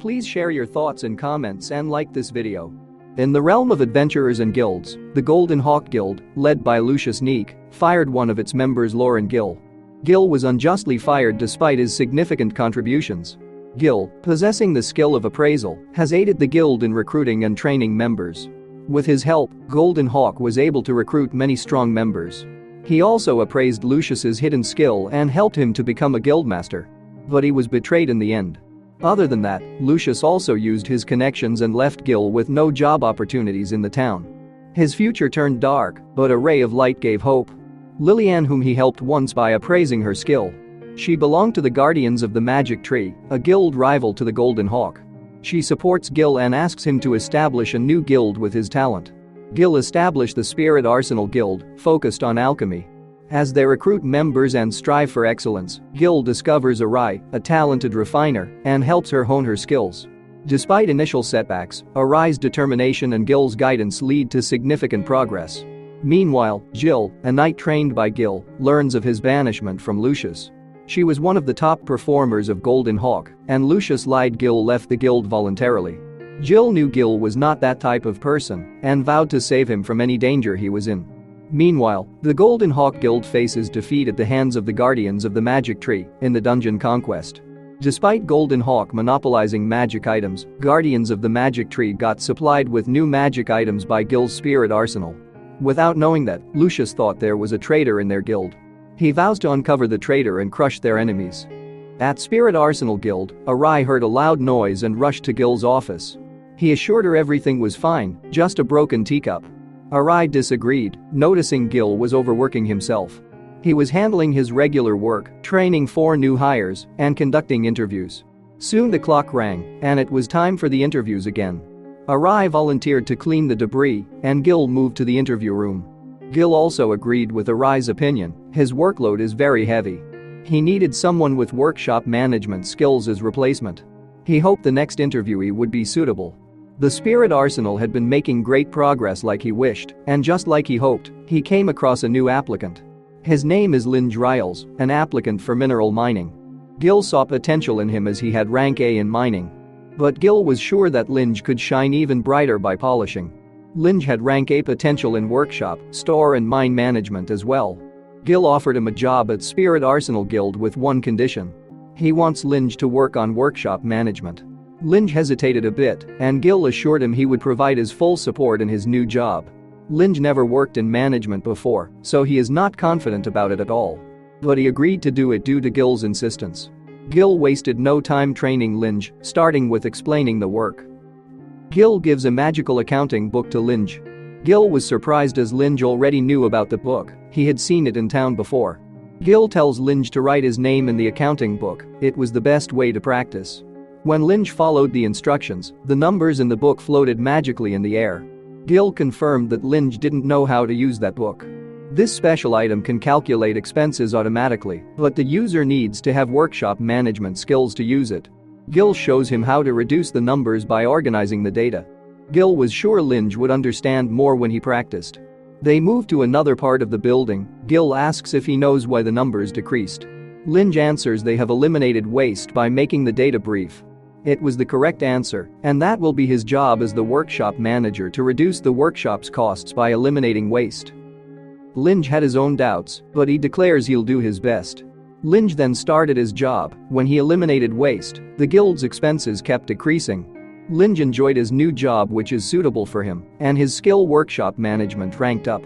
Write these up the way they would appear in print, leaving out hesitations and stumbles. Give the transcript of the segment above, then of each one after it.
Please share your thoughts in comments and like this video. In the realm of adventurers and guilds, the Golden Hawk Guild, led by Lucius, fired one of its members, Laurent. Gil was unjustly fired despite his significant contributions. Gil, possessing the skill of appraisal, has aided the guild in recruiting and training members. With his help, Golden Hawk was able to recruit many strong members. He also appraised Lucius's hidden skill and helped him to become a guildmaster. But he was betrayed in the end. Other than that, Lucius also used his connections and left Gil with no job opportunities in the town. His future turned dark, but a ray of light gave hope. Lilianne, whom he helped once by appraising her skill. She belonged to the Guardians of the Magic Tree, a guild rival to the Golden Hawk. She supports Gil and asks him to establish a new guild with his talent. Gil established the Spirit Arsenal Guild, focused on alchemy. As they recruit members and strive for excellence, Gil discovers Arai, a talented refiner, and helps her hone her skills. Despite initial setbacks, Arai's determination and Gil's guidance lead to significant progress. Meanwhile, Jill, a knight trained by Gil, learns of his banishment from Lucius. She was one of the top performers of Golden Hawk, and Lucius lied Gil left the guild voluntarily. Jill knew Gil was not that type of person and vowed to save him from any danger he was in. Meanwhile, the Golden Hawk Guild faces defeat at the hands of the Guardians of the Magic Tree in the dungeon conquest. Despite Golden Hawk monopolizing magic items, Guardians of the Magic Tree got supplied with new magic items by Gil's Spirit Arsenal. Without knowing that, Lucius thought there was a traitor in their guild. He vows to uncover the traitor and crush their enemies. At Spirit Arsenal Guild, Arai heard a loud noise and rushed to Gil's office. He assured her everything was fine, just a broken teacup. Arai disagreed, noticing Gil was overworking himself. He was handling his regular work, training 4 new hires, and conducting interviews. Soon the clock rang, and it was time for the interviews again. Arai volunteered to clean the debris, and Gil moved to the interview room. Gil also agreed with Arai's opinion, his workload is very heavy. He needed someone with workshop management skills as replacement. He hoped the next interviewee would be suitable. The Spirit Arsenal had been making great progress like he wished, and just like he hoped, he came across a new applicant. His name is Linge Riles, an applicant for mineral mining. Gil saw potential in him as he had rank A in mining. But Gil was sure that Linge could shine even brighter by polishing. Linge had rank A potential in workshop, store and mine management as well. Gil offered him a job at Spirit Arsenal Guild with one condition. He wants Linge to work on workshop management. Linge hesitated a bit, and Gil assured him he would provide his full support in his new job. Linge never worked in management before, so he is not confident about it at all. But he agreed to do it due to Gil's insistence. Gil wasted no time training Linge, starting with explaining the work. Gil gives a magical accounting book to Linge. Gil was surprised as Linge already knew about the book, he had seen it in town before. Gil tells Linge to write his name in the accounting book, it was the best way to practice. When Linge followed the instructions, the numbers in the book floated magically in the air. Gil confirmed that Linge didn't know how to use that book. This special item can calculate expenses automatically, but the user needs to have workshop management skills to use it. Gil shows him how to reduce the numbers by organizing the data. Gil was sure Linge would understand more when he practiced. They move to another part of the building. Gil asks if he knows why the numbers decreased. Linge answers they have eliminated waste by making the data brief. It was the correct answer, and that will be his job as the workshop manager to reduce the workshop's costs by eliminating waste. Linge had his own doubts, but he declares he'll do his best. Linge then started his job. When he eliminated waste, the guild's expenses kept decreasing. Linge enjoyed his new job, which is suitable for him, and his skill workshop management ranked up.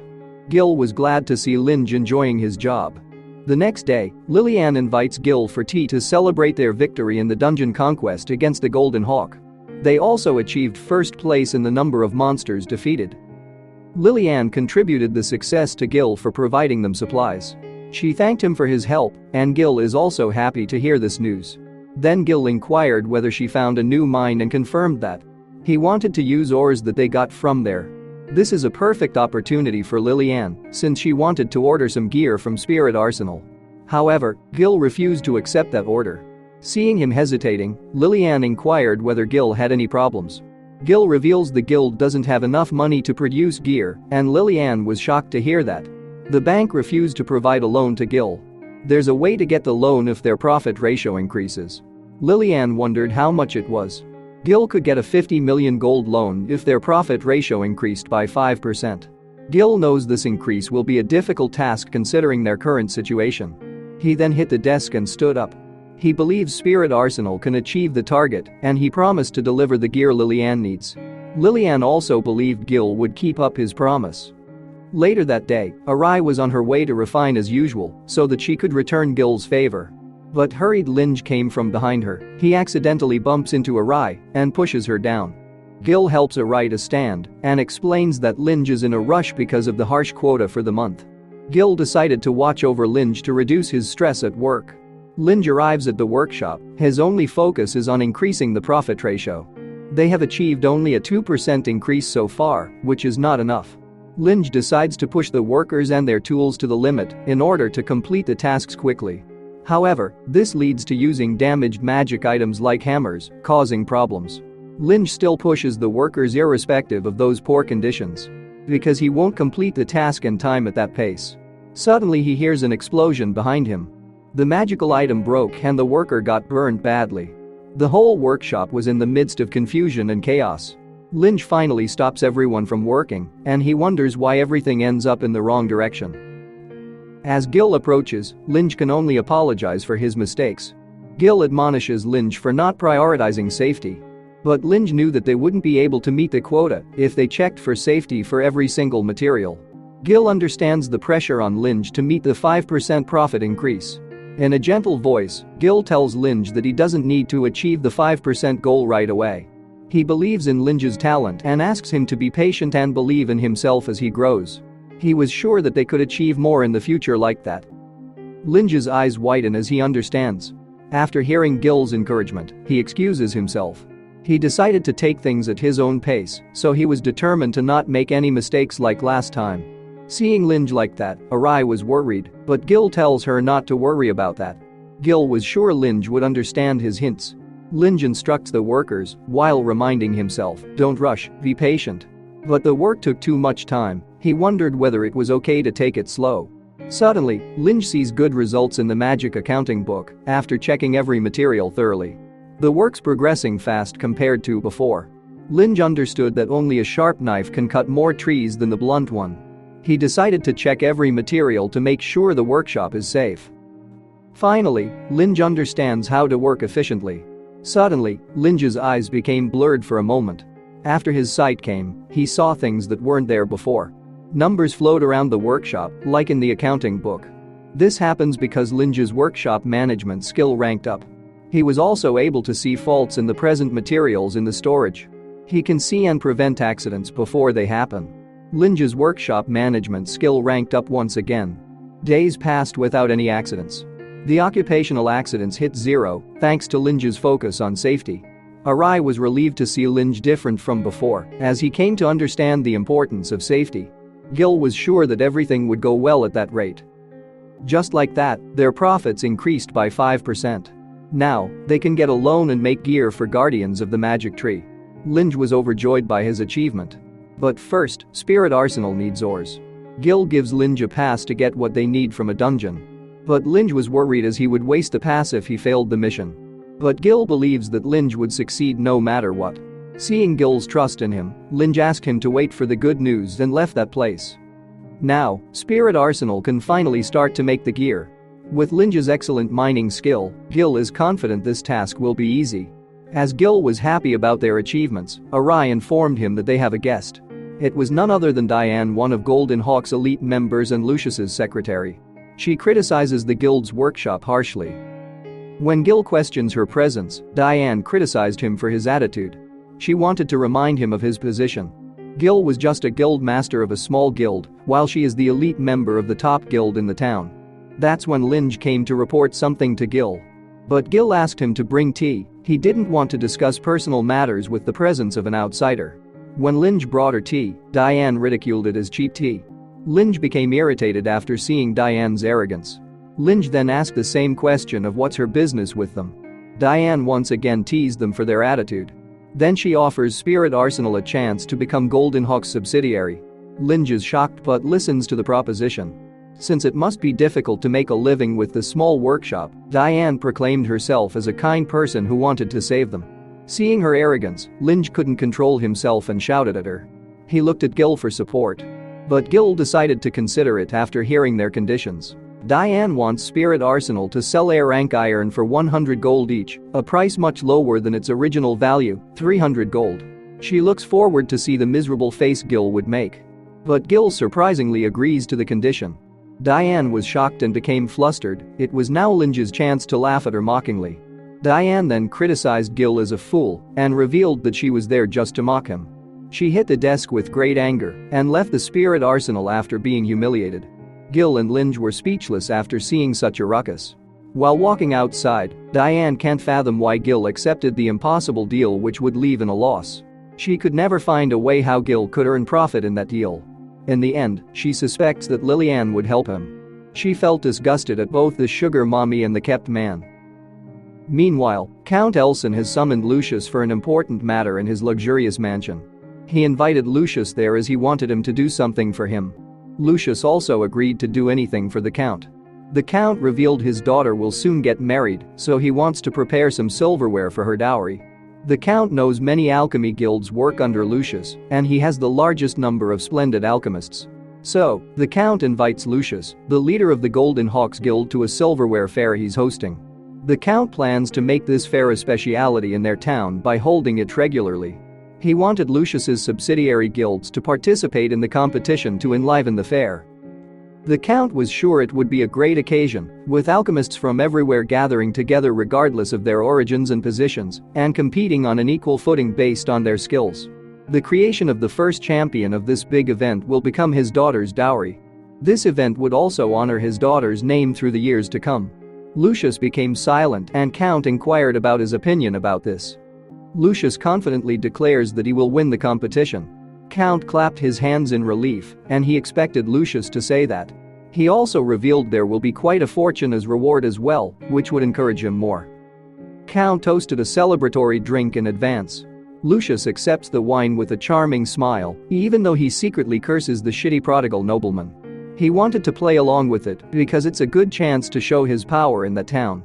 Gil was glad to see Linge enjoying his job. The next day, Lilianne invites Gil for tea to celebrate their victory in the dungeon conquest against the Golden Hawk. They also achieved first place in the number of monsters defeated. Lilianne contributed the success to Gil for providing them supplies. She thanked him for his help, and Gil is also happy to hear this news. Then Gil inquired whether she found a new mine and confirmed that. He wanted to use ores that they got from there. This is a perfect opportunity for Lilianne, since she wanted to order some gear from Spirit Arsenal. However, Gil refused to accept that order. Seeing him hesitating, Lilianne inquired whether Gil had any problems. Gil reveals the guild doesn't have enough money to produce gear, and Lilianne was shocked to hear that. The bank refused to provide a loan to Gil. There's a way to get the loan if their profit ratio increases. Lilianne wondered how much it was. Gil could get a 50 million gold loan if their profit ratio increased by 5%. Gil knows this increase will be a difficult task considering their current situation. He then hit the desk and stood up. He believes Spirit Arsenal can achieve the target and he promised to deliver the gear Lilianne needs. Lilianne also believed Gil would keep up his promise. Later that day, Arai was on her way to refine as usual so that she could return Gil's favor. But hurried Linge came from behind her. He accidentally bumps into Arai and pushes her down. Gil helps Arai to stand and explains that Linge is in a rush because of the harsh quota for the month. Gil decided to watch over Linge to reduce his stress at work. Linge arrives at the workshop. His only focus is on increasing the profit ratio. They have achieved only a 2% increase so far, which is not enough. Linge decides to push the workers and their tools to the limit in order to complete the tasks quickly. However, this leads to using damaged magic items like hammers, causing problems. Linge still pushes the workers irrespective of those poor conditions. Because he won't complete the task in time at that pace. Suddenly he hears an explosion behind him. The magical item broke and the worker got burned badly. The whole workshop was in the midst of confusion and chaos. Linge finally stops everyone from working and he wonders why everything ends up in the wrong direction. As Gil approaches, Linge can only apologize for his mistakes. Gil admonishes Linge for not prioritizing safety. But Linge knew that they wouldn't be able to meet the quota if they checked for safety for every single material. Gil understands the pressure on Linge to meet the 5% profit increase. In a gentle voice, Gil tells Linge that he doesn't need to achieve the 5% goal right away. He believes in Linge's talent and asks him to be patient and believe in himself as he grows. He was sure that they could achieve more in the future like that. Linge's eyes widen as he understands. After hearing Gil's encouragement, he excuses himself. He decided to take things at his own pace, so he was determined to not make any mistakes like last time. Seeing Linge like that, Arai was worried, but Gil tells her not to worry about that. Gil was sure Linge would understand his hints. Linge instructs the workers while reminding himself, don't rush, be patient. But the work took too much time. He wondered whether it was okay to take it slow. Suddenly, Linge sees good results in the magic accounting book after checking every material thoroughly. The work's progressing fast compared to before. Linge understood that only a sharp knife can cut more trees than the blunt one. He decided to check every material to make sure the workshop is safe. Finally, Linge understands how to work efficiently. Suddenly, Linge's eyes became blurred for a moment. After his sight came, he saw things that weren't there before. Numbers flowed around the workshop, like in the accounting book. This happens because Linge's workshop management skill ranked up. He was also able to see faults in the present materials in the storage. He can see and prevent accidents before they happen. Linge's workshop management skill ranked up once again. Days passed without any accidents. The occupational accidents hit zero, thanks to Linge's focus on safety. Arai was relieved to see Linge different from before, as he came to understand the importance of safety. Gil was sure that everything would go well at that rate. Just like that, their profits increased by 5%. Now, they can get a loan and make gear for Guardians of the Magic Tree. Linge was overjoyed by his achievement. But first, Spirit Arsenal needs ores. Gil gives Linge a pass to get what they need from a dungeon. But Linge was worried as he would waste the pass if he failed the mission. But Gil believes that Linge would succeed no matter what. Seeing Gil's trust in him, Linge asked him to wait for the good news and left that place. Now, Spirit Arsenal can finally start to make the gear. With Linge's excellent mining skill, Gil is confident this task will be easy. As Gil was happy about their achievements, Arai informed him that they have a guest. It was none other than Diane, one of Golden Hawk's elite members and Lucius's secretary. She criticizes the guild's workshop harshly. When Gil questions her presence, Diane criticized him for his attitude. She wanted to remind him of his position. Gil was just a guild master of a small guild, while she is the elite member of the top guild in the town. That's when Linge came to report something to Gil. But Gil asked him to bring tea. He didn't want to discuss personal matters with the presence of an outsider. When Linge brought her tea, Diane ridiculed it as cheap tea. Linge became irritated after seeing Diane's arrogance. Linge then asked the same question of what's her business with them. Diane once again teased them for their attitude. Then she offers Spirit Arsenal a chance to become Golden Hawk's subsidiary. Linge is shocked but listens to the proposition. Since it must be difficult to make a living with the small workshop, Diane proclaimed herself as a kind person who wanted to save them. Seeing her arrogance, Linge couldn't control himself and shouted at her. He looked at Gil for support. But Gil decided to consider it after hearing their conditions. Diane wants Spirit Arsenal to sell A-rank iron for 100 gold each, a price much lower than its original value, 300 gold. She looks forward to see the miserable face Gil would make. But Gil surprisingly agrees to the condition. Diane was shocked and became flustered. It was now Linge's chance to laugh at her mockingly. Diane then criticized Gil as a fool and revealed that she was there just to mock him. She hit the desk with great anger and left the Spirit Arsenal after being humiliated. Gil and Linge were speechless after seeing such a ruckus. While walking outside, Diane can't fathom why Gil accepted the impossible deal which would leave in a loss. She could never find a way how Gil could earn profit in that deal. In the end, she suspects that Lilianne would help him. She felt disgusted at both the sugar mommy and the kept man. Meanwhile, Count Elson has summoned Lucius for an important matter in his luxurious mansion. He invited Lucius there as he wanted him to do something for him. Lucius also agreed to do anything for the Count. The Count revealed his daughter will soon get married, so he wants to prepare some silverware for her dowry. The Count knows many alchemy guilds work under Lucius, and he has the largest number of splendid alchemists. So, the Count invites Lucius, the leader of the Golden Hawks Guild, to a silverware fair he's hosting. The Count plans to make this fair a speciality in their town by holding it regularly. He wanted Lucius's subsidiary guilds to participate in the competition to enliven the fair. The Count was sure it would be a great occasion, with alchemists from everywhere gathering together regardless of their origins and positions, and competing on an equal footing based on their skills. The creation of the first champion of this big event will become his daughter's dowry. This event would also honor his daughter's name through the years to come. Lucius became silent and Count inquired about his opinion about this. Lucius confidently declares that he will win the competition. Count clapped his hands in relief, and he expected Lucius to say that. He also revealed there will be quite a fortune as reward as well, which would encourage him more. Count toasted a celebratory drink in advance. Lucius accepts the wine with a charming smile, even though he secretly curses the shitty prodigal nobleman. He wanted to play along with it because it's a good chance to show his power in the town.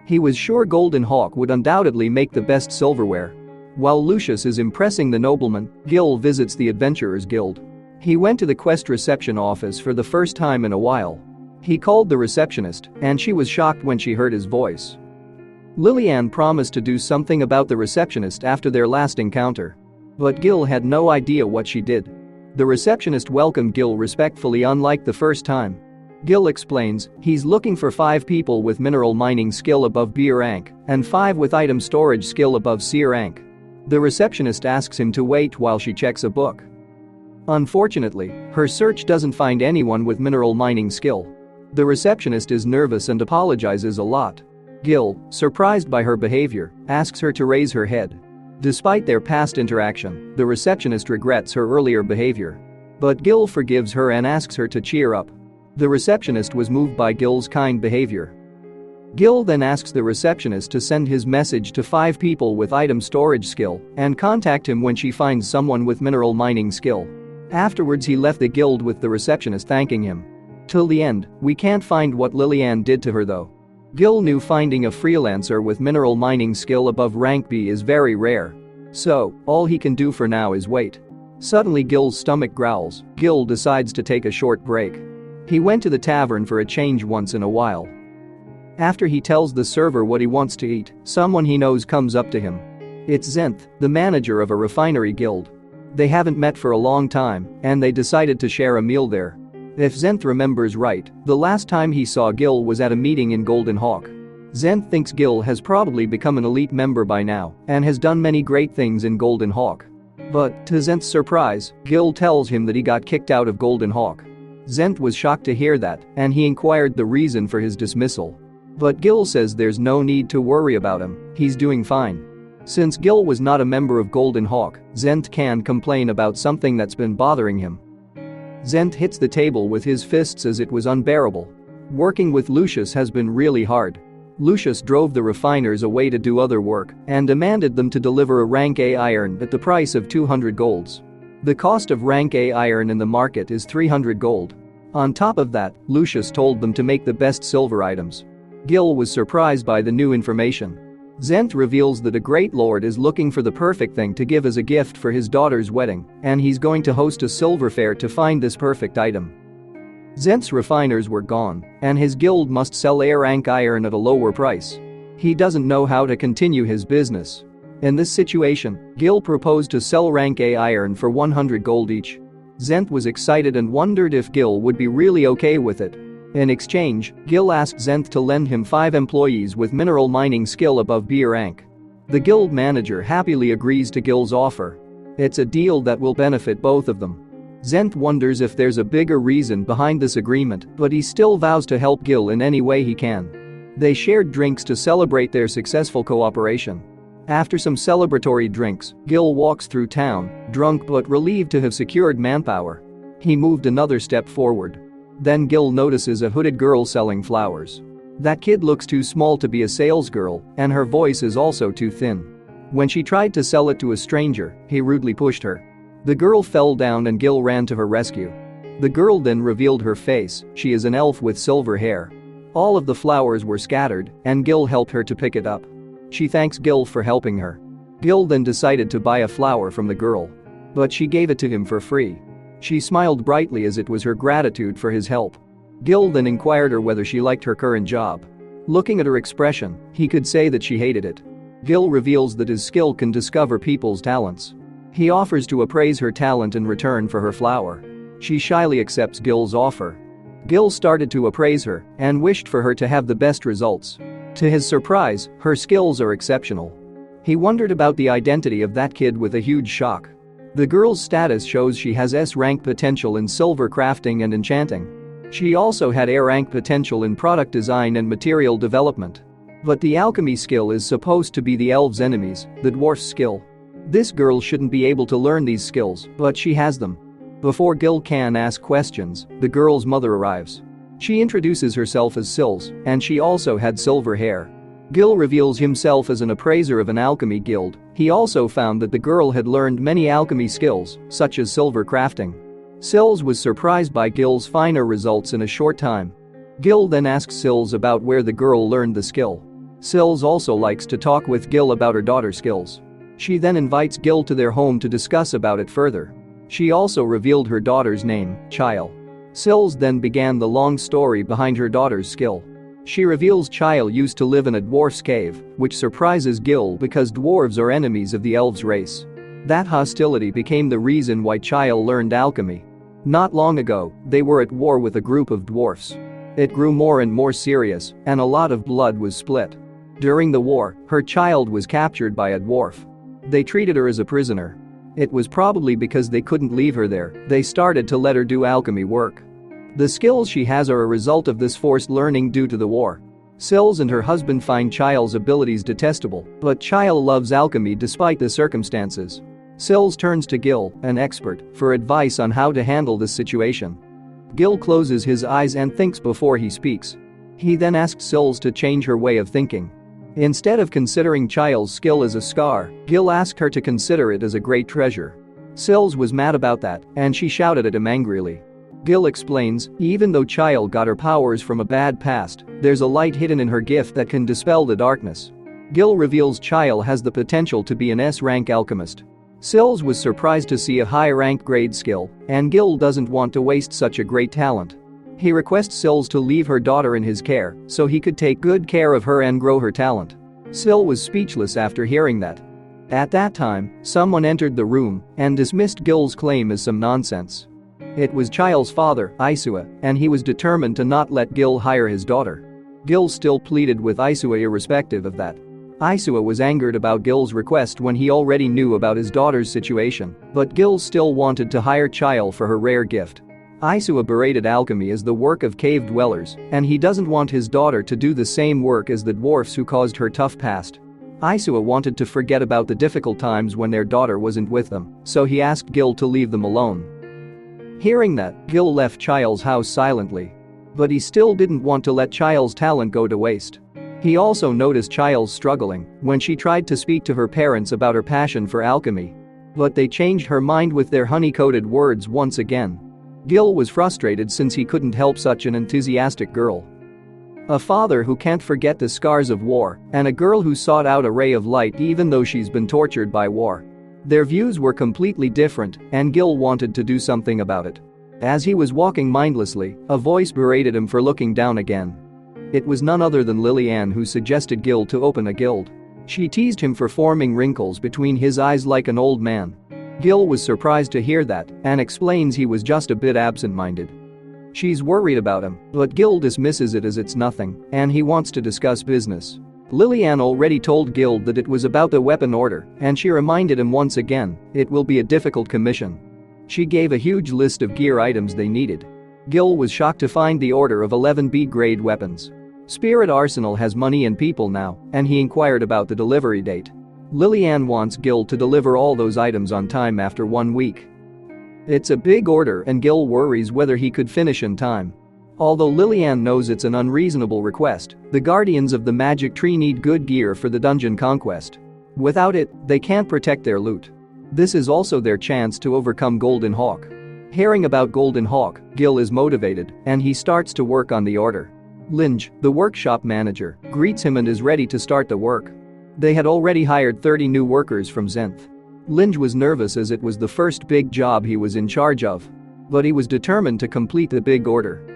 He was sure Golden Hawk would undoubtedly make the best silverware. While Lucius is impressing the nobleman, Gil visits the Adventurers Guild. He went to the quest reception office for the first time in a while. He called the receptionist, and she was shocked when she heard his voice. Lilianne promised to do something about the receptionist after their last encounter. But Gil had no idea what she did. The receptionist welcomed Gil respectfully, unlike the first time. Gil explains he's looking for 5 people with mineral mining skill above B rank and 5 with item storage skill above C rank. The receptionist asks him to wait while she checks a book. Unfortunately, her search doesn't find anyone with mineral mining skill. The receptionist is nervous and apologizes a lot. Gil, surprised by her behavior, asks her to raise her head. Despite their past interaction, the receptionist regrets her earlier behavior. But Gil forgives her and asks her to cheer up. The receptionist was moved by Gil's kind behavior. Gil then asks the receptionist to send his message to 5 people with item storage skill and contact him when she finds someone with mineral mining skill. Afterwards he left the guild with the receptionist thanking him. Till the end, we can't find what Lilianne did to her though. Gil knew finding a freelancer with mineral mining skill above rank B is very rare. So, all he can do for now is wait. Suddenly Gil's stomach growls. Gil decides to take a short break. He went to the tavern for a change once in a while. After he tells the server what he wants to eat, someone he knows comes up to him. It's Zenth, the manager of a refinery guild. They haven't met for a long time, and they decided to share a meal there. If Zenth remembers right, the last time he saw Gil was at a meeting in Golden Hawk. Zenth thinks Gil has probably become an elite member by now and has done many great things in Golden Hawk. But, to Zenth's surprise, Gil tells him that he got kicked out of Golden Hawk. Zenth was shocked to hear that, and he inquired the reason for his dismissal. But Gil says there's no need to worry about him, he's doing fine. Since Gil was not a member of Golden Hawk, Zenth can complain about something that's been bothering him. Zenth hits the table with his fists as it was unbearable. Working with Lucius has been really hard. Lucius drove the refiners away to do other work and demanded them to deliver a rank A iron at the price of 200 golds. The cost of rank A iron in the market is 300 gold. On top of that, Lucius told them to make the best silver items. Gil was surprised by the new information. Zent reveals that a great lord is looking for the perfect thing to give as a gift for his daughter's wedding, and he's going to host a silver fair to find this perfect item. Zent's refiners were gone, and his guild must sell A-rank iron at a lower price. He doesn't know how to continue his business. In this situation, Gil proposed to sell rank A iron for 100 gold each. Zent was excited and wondered if Gil would be really okay with it. In exchange, Gil asked Zent to lend him 5 employees with mineral mining skill above B rank. The guild manager happily agrees to Gil's offer. It's a deal that will benefit both of them. Zent wonders if there's a bigger reason behind this agreement, but he still vows to help Gil in any way he can. They shared drinks to celebrate their successful cooperation. After some celebratory drinks, Gil walks through town, drunk but relieved to have secured manpower. He moved another step forward. Then Gil notices a hooded girl selling flowers. That kid looks too small to be a salesgirl, and her voice is also too thin. When she tried to sell it to a stranger, he rudely pushed her. The girl fell down and Gil ran to her rescue. The girl then revealed her face. She is an elf with silver hair. All of the flowers were scattered, and Gil helped her to pick it up. She thanks Gil for helping her. Gil then decided to buy a flower from the girl. But she gave it to him for free. She smiled brightly as it was her gratitude for his help. Gil then inquired her whether she liked her current job. Looking at her expression, he could say that she hated it. Gil reveals that his skill can discover people's talents. He offers to appraise her talent in return for her flower. She shyly accepts Gil's offer. Gil started to appraise her and wished for her to have the best results. To his surprise, her skills are exceptional. He wondered about the identity of that kid with a huge shock. The girl's status shows she has S-rank potential in silver crafting and enchanting. She also had A-rank potential in product design and material development. But the alchemy skill is supposed to be the elves' enemies, the dwarf's skill. This girl shouldn't be able to learn these skills, but she has them. Before Gil can ask questions, the girl's mother arrives. She introduces herself as Sils, and she also had silver hair. Gil reveals himself as an appraiser of an alchemy guild. He also found that the girl had learned many alchemy skills, such as silver crafting. Sils was surprised by Gil's finer results in a short time. Gil then asks Sils about where the girl learned the skill. Sils also likes to talk with Gil about her daughter's skills. She then invites Gil to their home to discuss about it further. She also revealed her daughter's name, Chile. Sils then began the long story behind her daughter's skill. She reveals Chile used to live in a dwarf's cave, which surprises Gil because dwarves are enemies of the elves race. That hostility became the reason why Chile learned alchemy. Not long ago, they were at war with a group of dwarfs. It grew more and more serious, and a lot of blood was split. During the war, her child was captured by a dwarf. They treated her as a prisoner. It was probably because they couldn't leave her there, they started to let her do alchemy work. The skills she has are a result of this forced learning due to the war. Sils and her husband find Chile's abilities detestable, but Chile loves alchemy despite the circumstances. Sils turns to Gil, an expert, for advice on how to handle this situation. Gil closes his eyes and thinks before he speaks. He then asks Sils to change her way of thinking. Instead of considering Chile's skill as a scar, Gil asked her to consider it as a great treasure. Sils was mad about that, and she shouted at him angrily. Gil explains, even though Chile got her powers from a bad past, there's a light hidden in her gift that can dispel the darkness. Gil reveals Chile has the potential to be an S-rank alchemist. Sils was surprised to see a high-rank grade skill, and Gil doesn't want to waste such a great talent. He requests Sils to leave her daughter in his care so he could take good care of her and grow her talent. Sil was speechless after hearing that. At that time, someone entered the room and dismissed Gil's claim as some nonsense. It was Chile's father, Isua, and he was determined to not let Gil hire his daughter. Gil still pleaded with Isua irrespective of that. Isua was angered about Gil's request when he already knew about his daughter's situation, but Gil still wanted to hire Chile for her rare gift. Isua berated alchemy as the work of cave dwellers, and he doesn't want his daughter to do the same work as the dwarfs who caused her tough past. Isua wanted to forget about the difficult times when their daughter wasn't with them, so he asked Gil to leave them alone. Hearing that, Gil left Chile's house silently. But he still didn't want to let Chile's talent go to waste. He also noticed Chile's struggling when she tried to speak to her parents about her passion for alchemy. But they changed her mind with their honey-coated words once again. Gil was frustrated since he couldn't help such an enthusiastic girl. A father who can't forget the scars of war, and a girl who sought out a ray of light even though she's been tortured by war. Their views were completely different, and Gil wanted to do something about it. As he was walking mindlessly, a voice berated him for looking down again. It was none other than Lilianne who suggested Gil to open a guild. She teased him for forming wrinkles between his eyes like an old man. Gil was surprised to hear that and explains he was just a bit absent-minded. She's worried about him, but Gil dismisses it as it's nothing, and he wants to discuss business. Lilianne already told Gil that it was about the weapon order, and she reminded him once again, it will be a difficult commission. She gave a huge list of gear items they needed. Gil was shocked to find the order of 11 B-grade weapons. Spirit Arsenal has money and people now, and he inquired about the delivery date. Lilianne wants Gil to deliver all those items on time after 1 week. It's a big order and Gil worries whether he could finish in time. Although Lilianne knows it's an unreasonable request, the Guardians of the Magic Tree need good gear for the dungeon conquest. Without it, they can't protect their loot. This is also their chance to overcome Golden Hawk. Hearing about Golden Hawk, Gil is motivated, and he starts to work on the order. Linge, the workshop manager, greets him and is ready to start the work. They had already hired 30 new workers from Zenth. Linge was nervous as it was the first big job he was in charge of. But he was determined to complete the big order.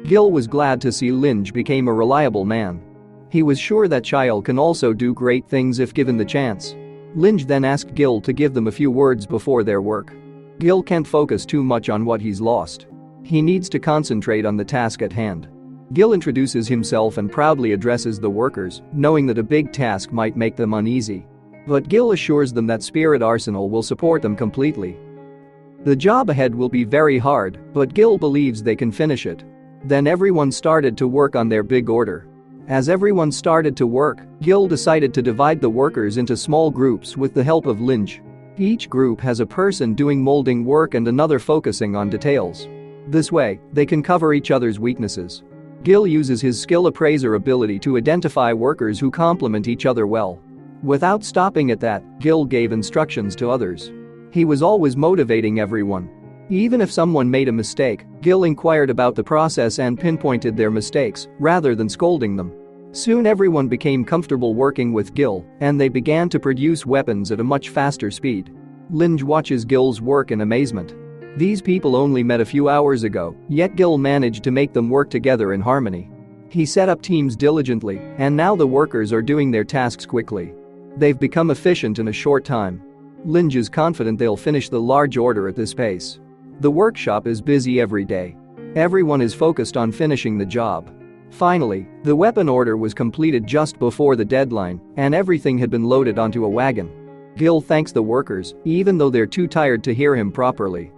Gil was glad to see Linge became a reliable man. He was sure that child can also do great things if given the chance. Linge then asked Gil to give them a few words before their work. Gil can't focus too much on what he's lost. He needs to concentrate on the task at hand. Gil introduces himself and proudly addresses the workers, knowing that a big task might make them uneasy. But Gil assures them that Spirit Arsenal will support them completely. The job ahead will be very hard, but Gil believes they can finish it. Then everyone started to work on their big order. As everyone started to work, Gil decided to divide the workers into small groups with the help of Linge. Each group has a person doing molding work and another focusing on details. This way, they can cover each other's weaknesses. Gil uses his skill appraiser ability to identify workers who complement each other well. Without stopping at that, Gil gave instructions to others. He was always motivating everyone. Even if someone made a mistake, Gil inquired about the process and pinpointed their mistakes, rather than scolding them. Soon everyone became comfortable working with Gil, and they began to produce weapons at a much faster speed. Linge watches Gil's work in amazement. These people only met a few hours ago, yet Gil managed to make them work together in harmony. He set up teams diligently, and now the workers are doing their tasks quickly. They've become efficient in a short time. Linge is confident they'll finish the large order at this pace. The workshop is busy every day. Everyone is focused on finishing the job. Finally, the weapon order was completed just before the deadline, and everything had been loaded onto a wagon. Gil thanks the workers, even though they're too tired to hear him properly.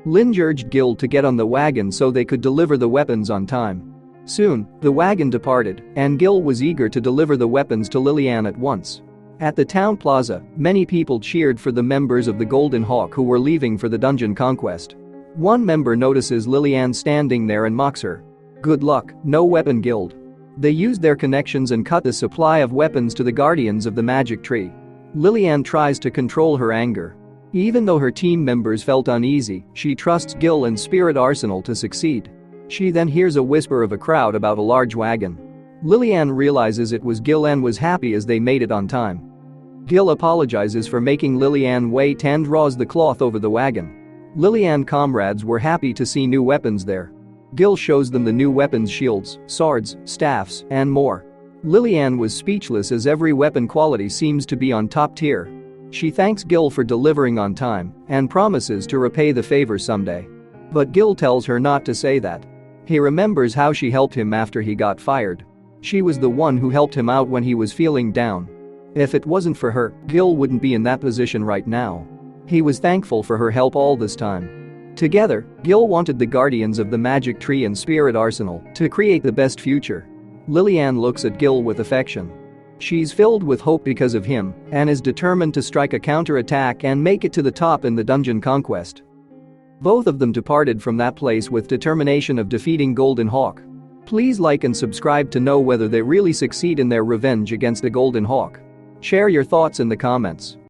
Linge urged Gil to get on the wagon so they could deliver the weapons on time. Soon, the wagon departed, and Gil was eager to deliver the weapons to Lilianne at once. At the town plaza, many people cheered for the members of the Golden Hawk who were leaving for the dungeon conquest. One member notices Lilianne standing there and mocks her. Good luck, no weapon guild. They used their connections and cut the supply of weapons to the Guardians of the Magic Tree. Lilianne tries to control her anger. Even though her team members felt uneasy, she trusts Gil and Spirit Arsenal to succeed. She then hears a whisper of a crowd about a large wagon. Lilianne realizes it was Gil and was happy as they made it on time. Gil apologizes for making Lilianne wait and draws the cloth over the wagon. Lilianne comrades were happy to see new weapons there. Gil shows them the new weapons, shields, swords, staffs, and more. Lilianne was speechless as every weapon quality seems to be on top tier. She thanks Gil for delivering on time and promises to repay the favor someday. But Gil tells her not to say that. He remembers how she helped him after he got fired. She was the one who helped him out when he was feeling down. If it wasn't for her, Gil wouldn't be in that position right now. He was thankful for her help all this time. Together, Gil wanted the Guardians of the Magic Tree and Spirit Arsenal to create the best future. Lilianne looks at Gil with affection. She's filled with hope because of him and is determined to strike a counterattack and make it to the top in the dungeon conquest. Both of them departed from that place with determination of defeating Golden Hawk. Please like and subscribe to know whether they really succeed in their revenge against the Golden Hawk. Share your thoughts in the comments.